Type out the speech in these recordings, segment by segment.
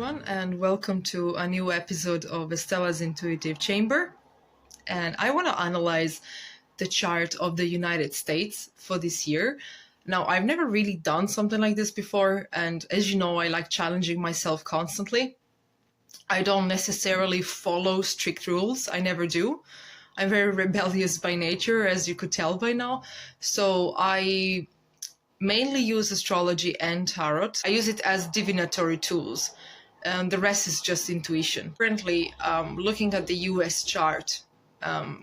everyone, and welcome to a new episode of Estella's Intuitive Chamber. And I want to analyze the chart of the United States for this year. Now, I've never really done something like this before, and as you know, I like challenging myself constantly. I don't necessarily follow strict rules. I never do. I'm very rebellious by nature, as you could tell by now. So I mainly use astrology and tarot. I use it as divinatory tools. The rest is just intuition. Currently, looking at the US chart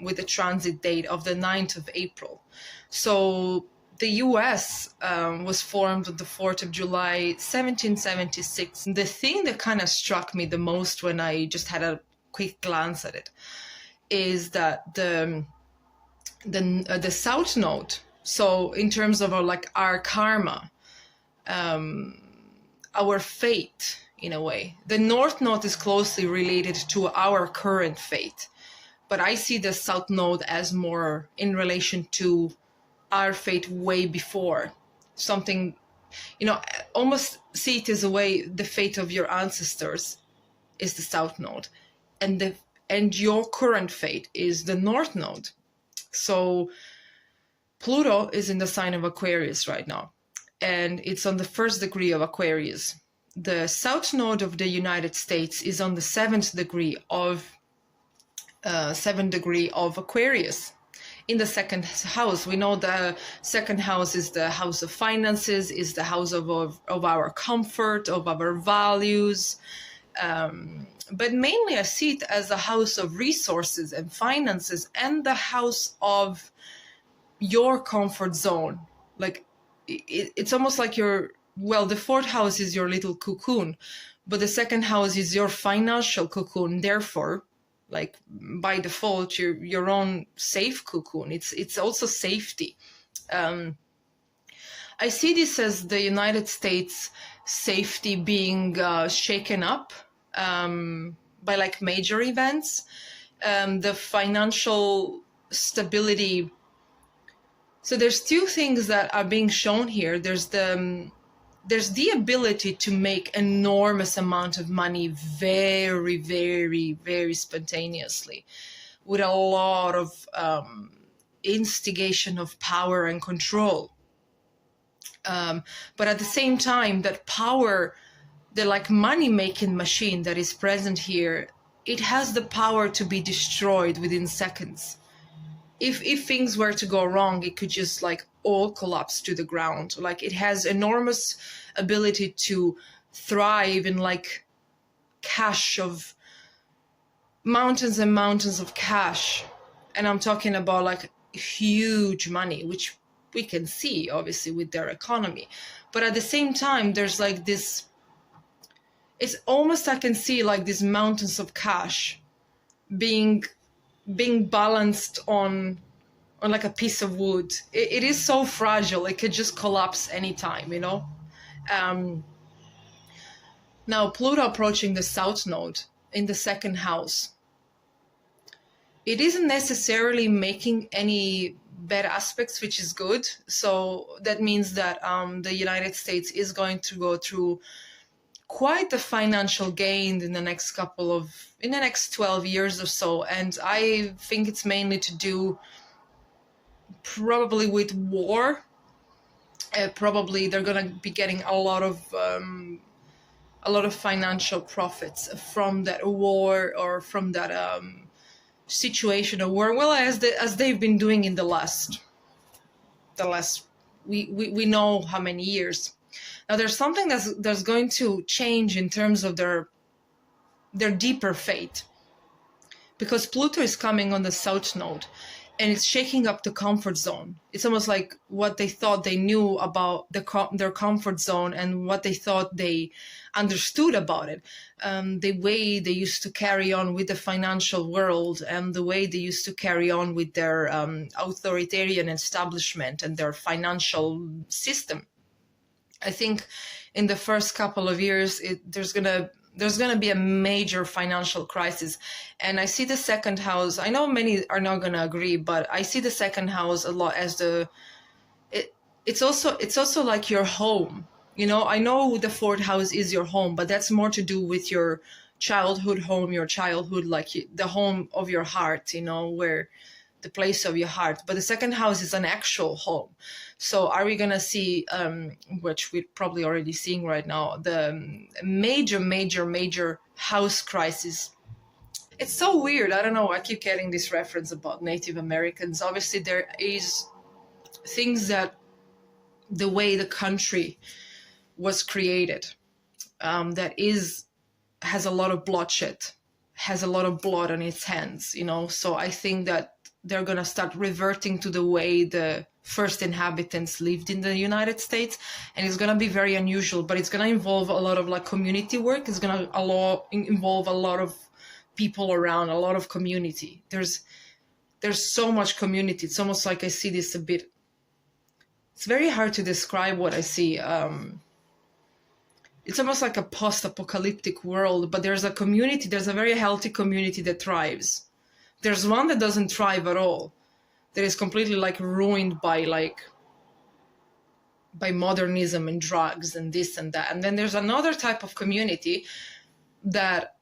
with the transit date of the 9th of April. So the US was formed on the 4th of July, 1776. The thing that kind of struck me the most when I just had a quick glance at it is that the South Node, so in terms of our karma, our fate, in a way, the North Node is closely related to our current fate. But I see the South Node as more in relation to our fate way before. Something, almost see it as a way, the fate of your ancestors is the South Node. And your current fate is the North Node. So Pluto is in the sign of Aquarius right now, and it's on the 1st degree of Aquarius. The South Node of the United States is on the 7th degree of Aquarius. In the second house, we know the second house is the house of finances, is the house of our comfort, of our values. But mainly I see it as a house of resources and finances, and the house of your comfort zone. Like it's almost like the fourth house is your little cocoon, but the second house is your financial cocoon. Therefore, like by default, your own safe cocoon. It's also safety. I see this as the United States safety being shaken up by major events. The financial stability. So there's two things that are being shown here. There's the ability to make enormous amount of money very, very, very spontaneously, with a lot of instigation of power and control. But at the same time, that power, the money-making machine that is present here, it has the power to be destroyed within seconds. If things were to go wrong, it could just all collapse to the ground. It has enormous ability to thrive in cash of mountains and mountains of cash. And I'm talking about huge money, which we can see obviously with their economy. But at the same time, there's this, it's almost, I can see these mountains of cash being balanced on a piece of wood. It is so fragile, it could just collapse anytime, Now Pluto approaching the South Node in the second house, it isn't necessarily making any bad aspects, which is good. So that means that the United States is going to go through quite the financial gain in the next 12 years or so. And I think it's mainly to do probably with war. Probably they're going to be getting a lot of financial profits from that war, or from that situation of war. Well, as they've been doing in the last we know how many years. Now there's something that's going to change in terms of their deeper fate, because Pluto is coming on the South Node, and it's shaking up the comfort zone. It's almost like what they thought they knew about their comfort zone, and what they thought they understood about it. The way they used to carry on with the financial world, and the way they used to carry on with their authoritarian establishment and their financial system. I think in the first couple of years, there's gonna be a major financial crisis. And I see the second house, I know many are not gonna agree, but I see the second house a lot as it's also like your home. You know, I know the fourth house is your home, but that's more to do with your childhood home, your childhood, like the home of your heart, you know, where the place of your heart. But the second house is an actual home. So are we going to see, which we're probably already seeing right now, the major house crisis? It's so weird. I don't know. I keep getting this reference about Native Americans. Obviously, there is things that the way the country was created, has a lot of bloodshed, has a lot of blood on its hands, you know. So I think that they're going to start reverting to the way the first inhabitants lived in the United States, and it's going to be very unusual, but it's going to involve a lot of like community work. It's going to involve a lot of people around, a lot of community. There's so much community. It's almost like I see this a bit. It's very hard to describe what I see. It's almost like a post-apocalyptic world, but there's a community, there's a very healthy community that thrives. There's one that doesn't thrive at all, that is completely like ruined by modernism and drugs and this and that. And then there's another type of community that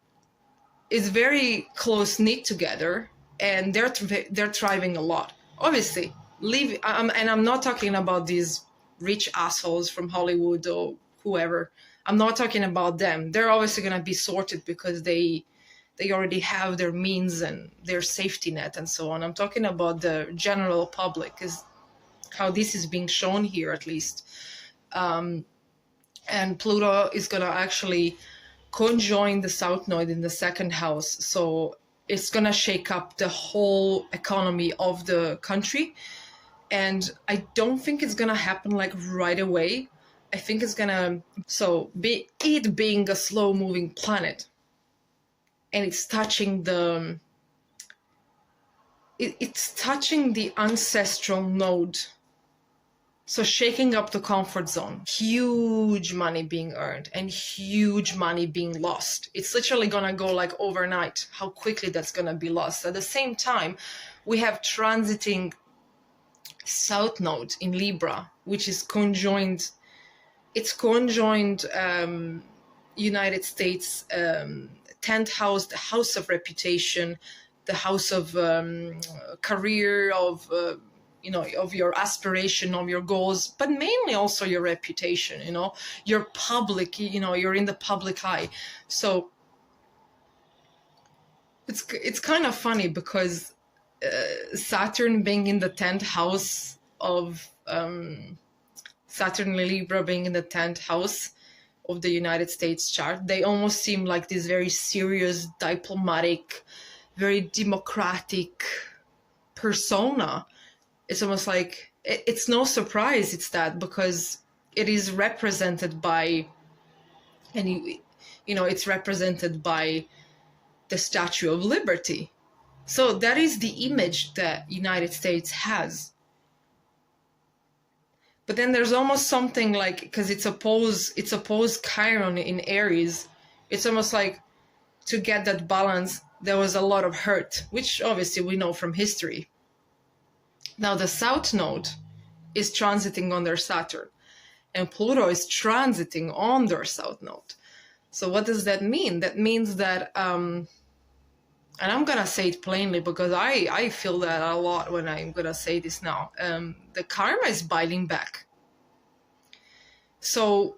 is very close-knit together, and they're thriving a lot. Obviously, and I'm not talking about these rich assholes from Hollywood or whoever. I'm not talking about them. They're obviously going to be sorted because they already have their means and their safety net and so on. I'm talking about the general public, is how this is being shown here, at least. And Pluto is going to actually conjoin the South Node in the second house. So it's going to shake up the whole economy of the country. And I don't think it's going to happen like right away. I think it's gonna, it being a slow moving planet, and it's touching it's touching the ancestral node. So shaking up the comfort zone, huge money being earned and huge money being lost. It's literally gonna go like overnight, how quickly that's gonna be lost. At the same time, we have transiting South Node in Libra, which is conjoined. It's conjoined United States 10th house, the house of reputation, the house of career, of of your aspiration, of your goals, but mainly also your reputation. You know, your public. You know, you're in the public eye. So it's kind of funny because Saturn being in the 10th house of Saturn and Libra being in the 10th house of the United States chart, they almost seem like this very serious, diplomatic, very democratic persona. It's almost like, it's no surprise it's that, because it is represented by, and it's represented by the Statue of Liberty. So that is the image that United States has. But then there's almost something like, because it's opposed Chiron in Aries, it's almost like to get that balance, there was a lot of hurt, which obviously we know from history. Now the South Node is transiting on their Saturn, and Pluto is transiting on their South Node. So what does that mean? That means that, and I'm going to say it plainly because I feel that a lot when I'm going to say this now. The karma is biting back. So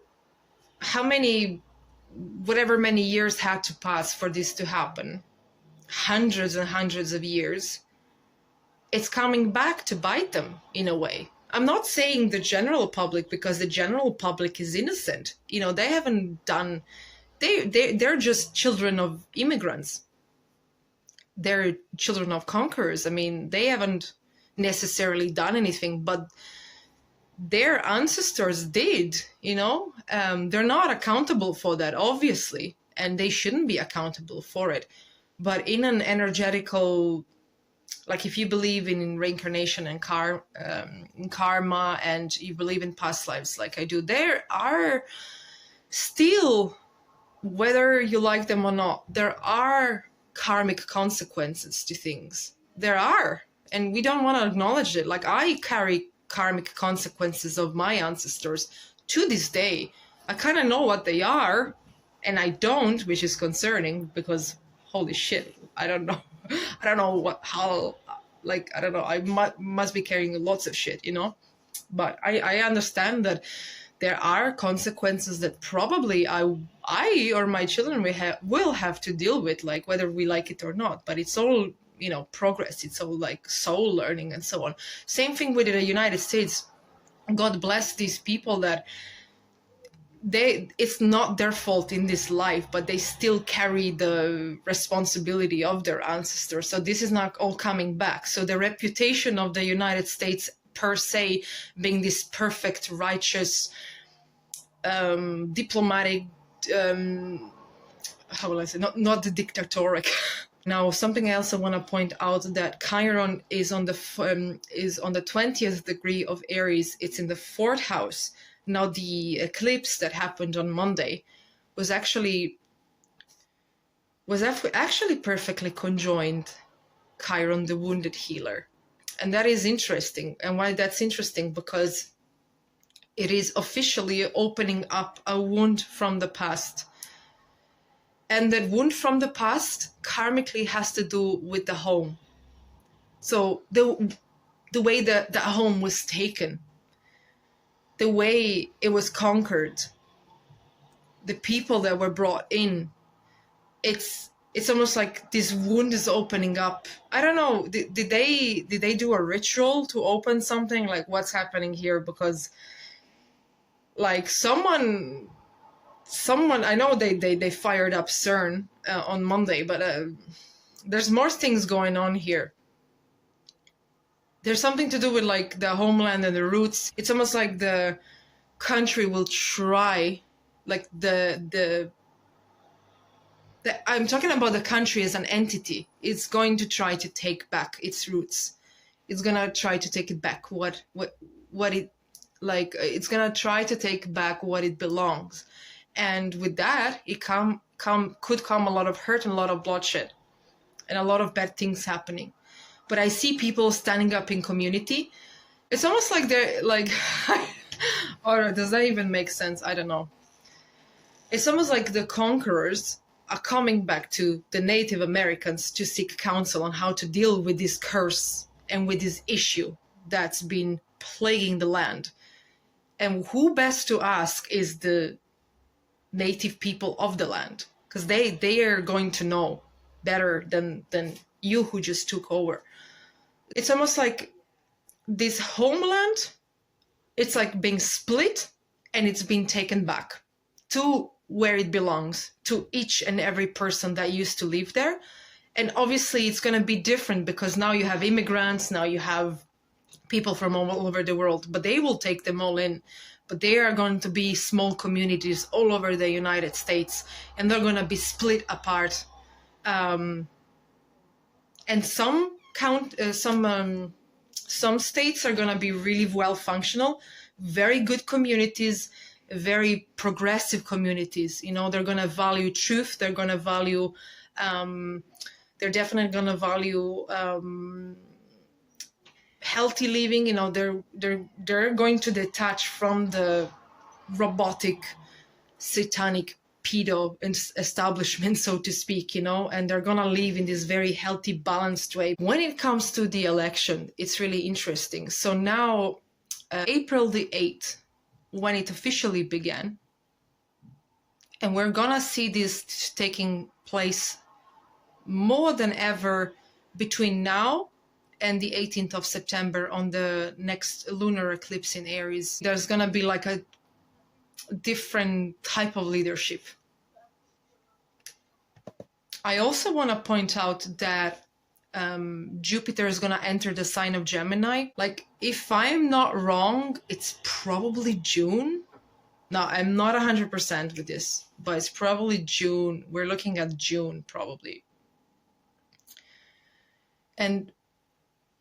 whatever many years had to pass for this to happen, hundreds and hundreds of years, it's coming back to bite them in a way. I'm not saying the general public, because the general public is innocent. You know, they haven't done, they're just children of immigrants. They're children of conquerors. I mean, they haven't necessarily done anything, but their ancestors did, they're not accountable for that, obviously, and they shouldn't be accountable for it. But in an energetical, like if you believe in reincarnation and karma, and you believe in past lives like I do, there are still, whether you like them or not, there are karmic consequences to things. There are, and we don't want to acknowledge it. Like I carry karmic consequences of my ancestors to this day. I kind of know what they are, and I don't, which is concerning because holy shit, I don't know. I don't know I don't know, I must be carrying lots of shit, you know? But I understand that there are consequences that probably I or my children will have to deal with, like whether we like it or not. But it's all, you know, progress. It's all like soul learning and so on. Same thing with the United States. God bless these people that it's not their fault in this life, but they still carry the responsibility of their ancestors. So this is not all coming back. So the reputation of the United States per se being this perfect, righteous, diplomatic, how will I say, not the dictatoric. Now, something else I want to point out, that Chiron is on the 20th degree of Aries. It's in the 4th house. Now, the eclipse that happened on Monday was actually perfectly conjoined Chiron, the wounded healer. And that is interesting. And why that's interesting? Because it is officially opening up a wound from the past. And that wound from the past karmically has to do with the home. So the way that the home was taken, the way it was conquered, the people that were brought in, it's almost like this wound is opening up. I don't know, did they do a ritual to open something? Like, what's happening here? Because like someone I know they fired up CERN on Monday, but there's more things going on here. There's something to do with like the homeland and the roots. It's almost like the country will try, like the I'm talking about the country as an entity. It's going to try to take back its roots. It's gonna try to take it back. What it, like, it's gonna try to take back what it belongs. And with that, it could come a lot of hurt and a lot of bloodshed and a lot of bad things happening. But I see people standing up in community. It's almost like they're like, or does that even make sense? I don't know. It's almost like the conquerors are coming back to the Native Americans to seek counsel on how to deal with this curse and with this issue that's been plaguing the land. And who best to ask is the native people of the land, because they are going to know better than you who just took over. It's almost like this homeland, it's like being split and it's being taken back to where it belongs, to each and every person that used to live there. And obviously it's going to be different because now you have immigrants, now you have people from all over the world, but they will take them all in. But they are going to be small communities all over the United States, and they're going to be split apart. And some states are going to be really well functional, very good communities, very progressive communities. You know, they're going to value truth. They're going to value. They're definitely going to value healthy living. You know, they're going to detach from the robotic, satanic pedo establishment, so to speak, you know, and they're gonna live in this very healthy, balanced way. When it comes to the election, it's really interesting. So now, April the 8th, when it officially began, and we're gonna see this taking place more than ever between now and the 18th of September on the next lunar eclipse in Aries. There's gonna be like a different type of leadership. I also want to point out that Jupiter is going to enter the sign of Gemini. Like, if I'm not wrong, it's probably June. No, I'm not 100% with this, but it's probably June. We're looking at June, probably. And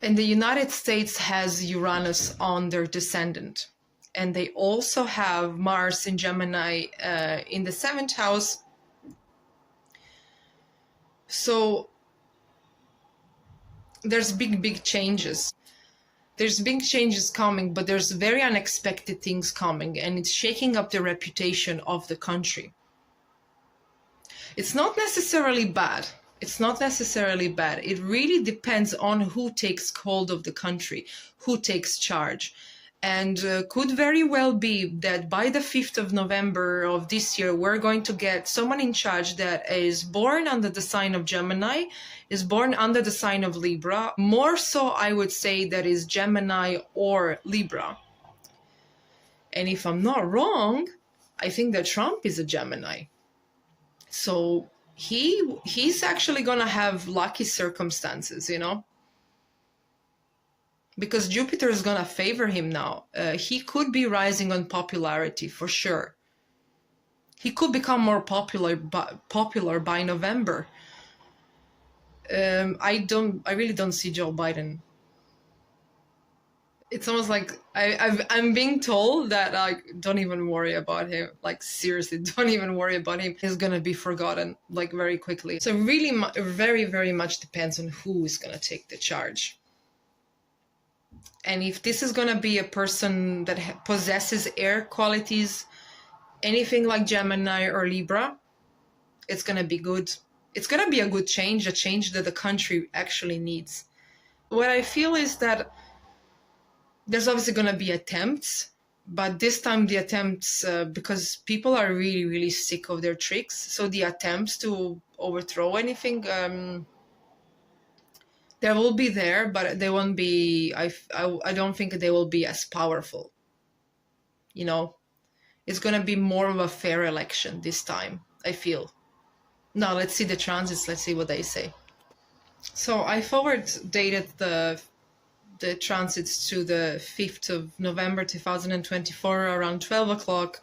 the United States has Uranus on their descendant. And they also have Mars in Gemini in the 7th house. So there's big changes. There's big changes coming, but there's very unexpected things coming, and it's shaking up the reputation of the country. It's not necessarily bad. It's not necessarily bad. It really depends on who takes hold of the country, who takes charge. And could very well be that by the 5th of November of this year, we're going to get someone in charge that is born under the sign of Gemini, is born under the sign of Libra. More so, I would say that is Gemini or Libra. And if I'm not wrong, I think that Trump is a Gemini. So he's actually going to have lucky circumstances, you know? Because Jupiter is going to favor him now. He could be rising on popularity for sure. He could become more popular by November. I really don't see Joe Biden. It's almost like I'm being told that, like, don't even worry about him. Like, seriously, don't even worry about him. He's going to be forgotten, like, very quickly. So really, very, very much depends on who is going to take the charge. And if this is going to be a person that possesses air qualities, anything like Gemini or Libra, it's going to be good. It's going to be a good change, a change that the country actually needs. What I feel is that there's obviously going to be attempts, but this time the attempts, because people are really, really sick of their tricks, so the attempts to overthrow anything, they will be there, but they won't be, I don't think they will be as powerful. You know, it's going to be more of a fair election this time, I feel. Now, let's see the transits, let's see what they say. So I forward dated the transits to the 5th of November 2024 around 12 o'clock.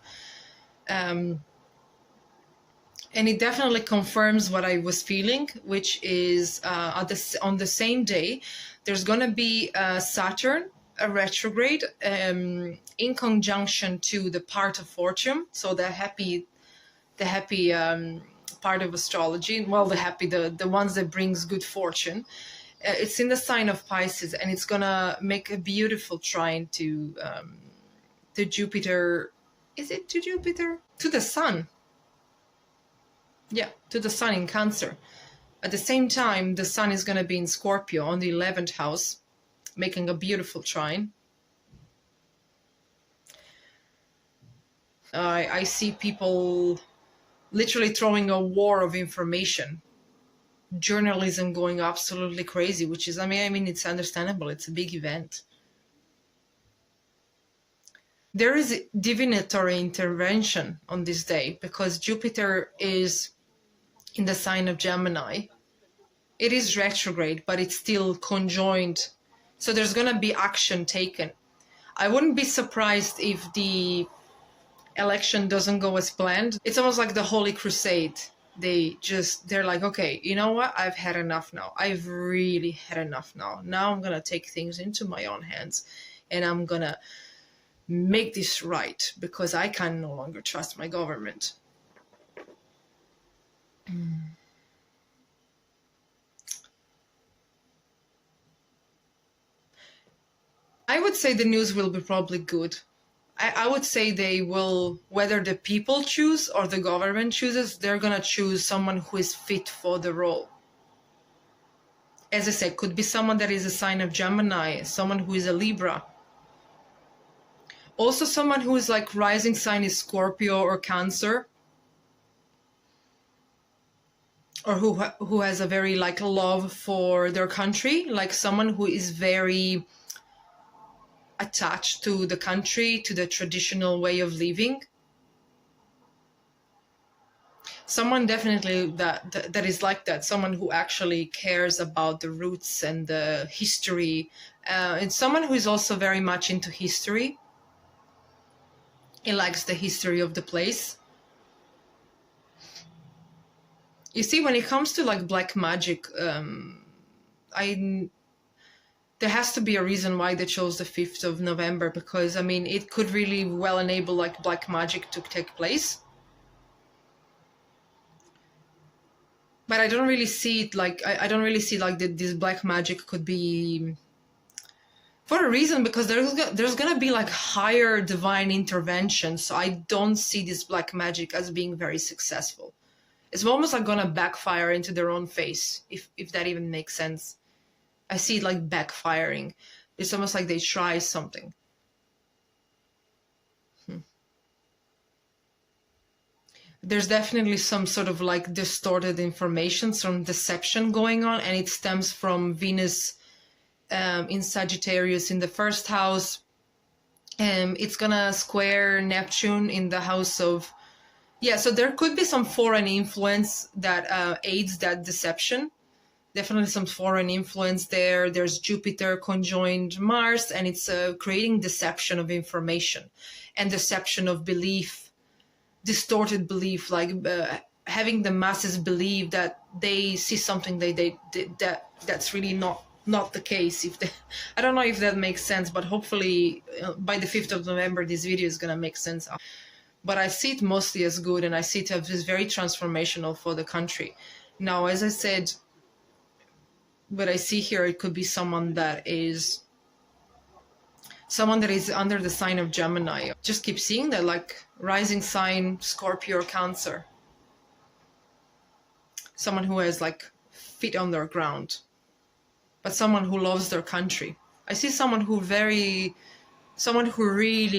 And it definitely confirms what I was feeling, which is on the same day, there's going to be Saturn, a retrograde, in conjunction to the part of fortune, so the happy part of astrology. Well, the ones that brings good fortune. It's in the sign of Pisces, and it's gonna make a beautiful trine to Jupiter. Is it to Jupiter? To the Sun. Yeah, to the Sun in Cancer. At the same time, the Sun is gonna be in Scorpio on the 11th house, making a beautiful trine. I see people literally throwing a war of information. Journalism going absolutely crazy, which is, I mean, it's understandable. It's a big event. There is divinatory intervention on this day because Jupiter is in the sign of Gemini. It is retrograde, but it's still conjoined. So there's going to be action taken. I wouldn't be surprised if the election doesn't go as planned. It's almost like the Holy Crusade. They're like, okay, you know what? I've had enough now. I've really had enough now. Now I'm going to take things into my own hands and I'm going to make this right because I can no longer trust my government. I would say the news will be probably good. I would say they will, whether the people choose or the government chooses, they're going to choose someone who is fit for the role. As I said, could be someone that is a sign of Gemini, someone who is a Libra. Also someone who is like rising sign is Scorpio or Cancer. Or who has a very like love for their country, like someone who is very attached to the country, to the traditional way of living. Someone definitely that is like that, someone who actually cares about the roots and the history. And someone who is also very much into history. He likes the history of the place. You see, when it comes to like black magic, there has to be a reason why they chose the 5th of November, because I mean, it could really well enable like black magic to take place. But I don't really see it like, I don't really see like that this black magic could be for a reason, because there's gonna be like higher divine intervention. So I don't see this black magic as being very successful. It's almost like gonna backfire into their own face, if that even makes sense. I see it like backfiring. It's almost like they try something. There's definitely some sort of like distorted information, some deception going on, and it stems from Venus in Sagittarius in the first house. It's gonna square Neptune in the house of, yeah, so there could be some foreign influence that aids that deception. Definitely some foreign influence there. There's Jupiter conjoined Mars, and it's creating deception of information and deception of belief, distorted belief, like having the masses believe that they see something that's really not the case. I don't know if that makes sense, but hopefully by the 5th of November, this video is gonna make sense. But I see it mostly as good, and I see it as very transformational for the country. Now, as I said, what I see here, it could be someone that is under the sign of Gemini. Just keep seeing that, like rising sign, Scorpio or Cancer. Someone who has like feet on their ground, but someone who loves their country. I see someone who really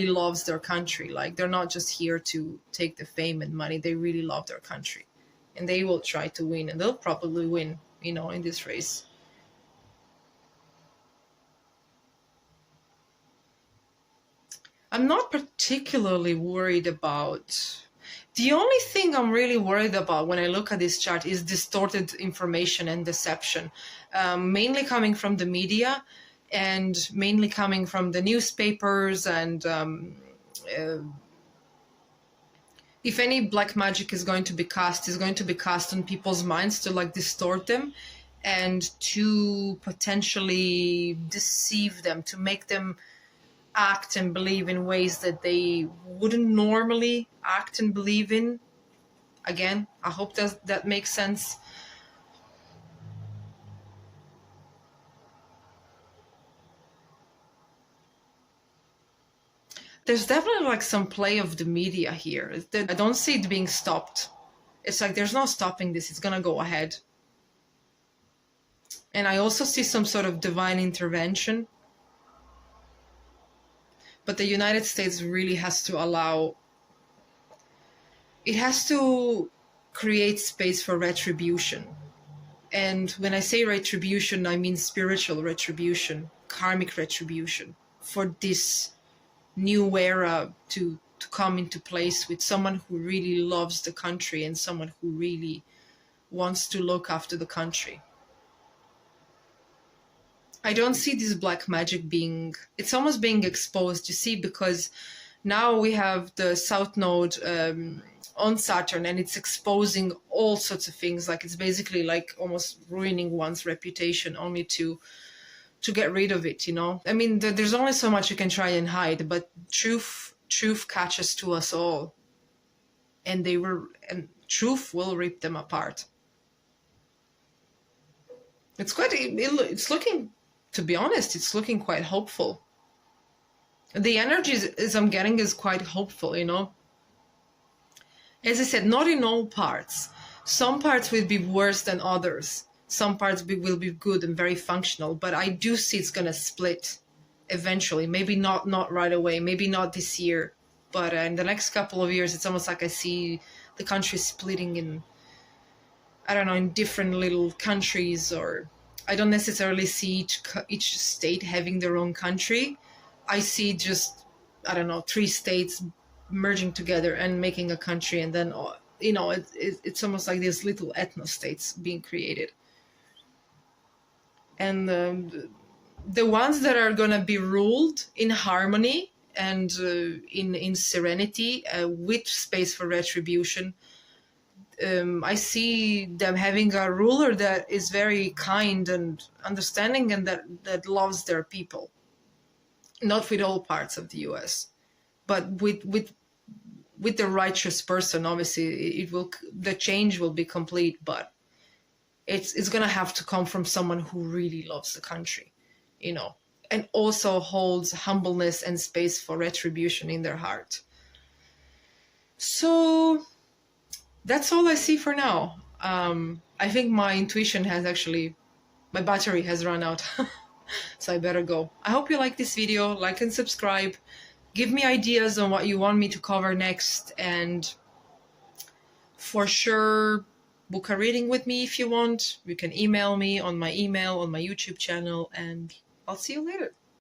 loves their country. Like they're not just here to take the fame and money. They really love their country, and they will try to win, and they'll probably win, in this race. I'm not particularly worried about. The only thing I'm really worried about when I look at this chart is distorted information and deception, mainly coming from the media and mainly coming from the newspapers. And if any black magic is going to be cast, on people's minds to like distort them and to potentially deceive them, to make them act and believe in ways that they wouldn't normally act and believe in. Again, I hope that makes sense. There's definitely like some play of the media here. I don't see it being stopped. It's like there's no stopping this. It's gonna go ahead. And I also see some sort of divine intervention. But the United States really has to create space for retribution. And when I say retribution, I mean spiritual retribution, karmic retribution, for this new era to come into place with someone who really loves the country and someone who really wants to look after the country. I don't see this black magic it's almost being exposed, you see, because now we have the South Node on Saturn, and it's exposing all sorts of things. Like it's basically like almost ruining one's reputation only to get rid of it, I mean, there's only so much you can try and hide, but truth catches to us all, and truth will rip them apart. It's looking, to be honest, it's looking quite hopeful. The energy I'm getting is quite hopeful, As I said, not in all parts. Some parts will be worse than others. Some parts will be good and very functional, but I do see it's going to split eventually. Maybe not right away, maybe not this year, but in the next couple of years, it's almost like I see the country splitting in, I don't know, in different little countries, or I don't necessarily see each state having their own country. I see just, I don't know, 3 states merging together and making a country, and then, it's almost like these little ethno-states being created. And the ones that are going to be ruled in harmony and in serenity, with space for retribution, I see them having a ruler that is very kind and understanding, and that loves their people. Not with all parts of the US, but with the righteous person. Obviously, the change will be complete, but it's going to have to come from someone who really loves the country, and also holds humbleness and space for retribution in their heart. So that's all I see for now. I think my intuition has actually, my battery has run out. So I better go. I hope you like this video. Like and subscribe. Give me ideas on what you want me to cover next. And for sure, book a reading with me if you want. You can email me on my email, on my YouTube channel. And I'll see you later.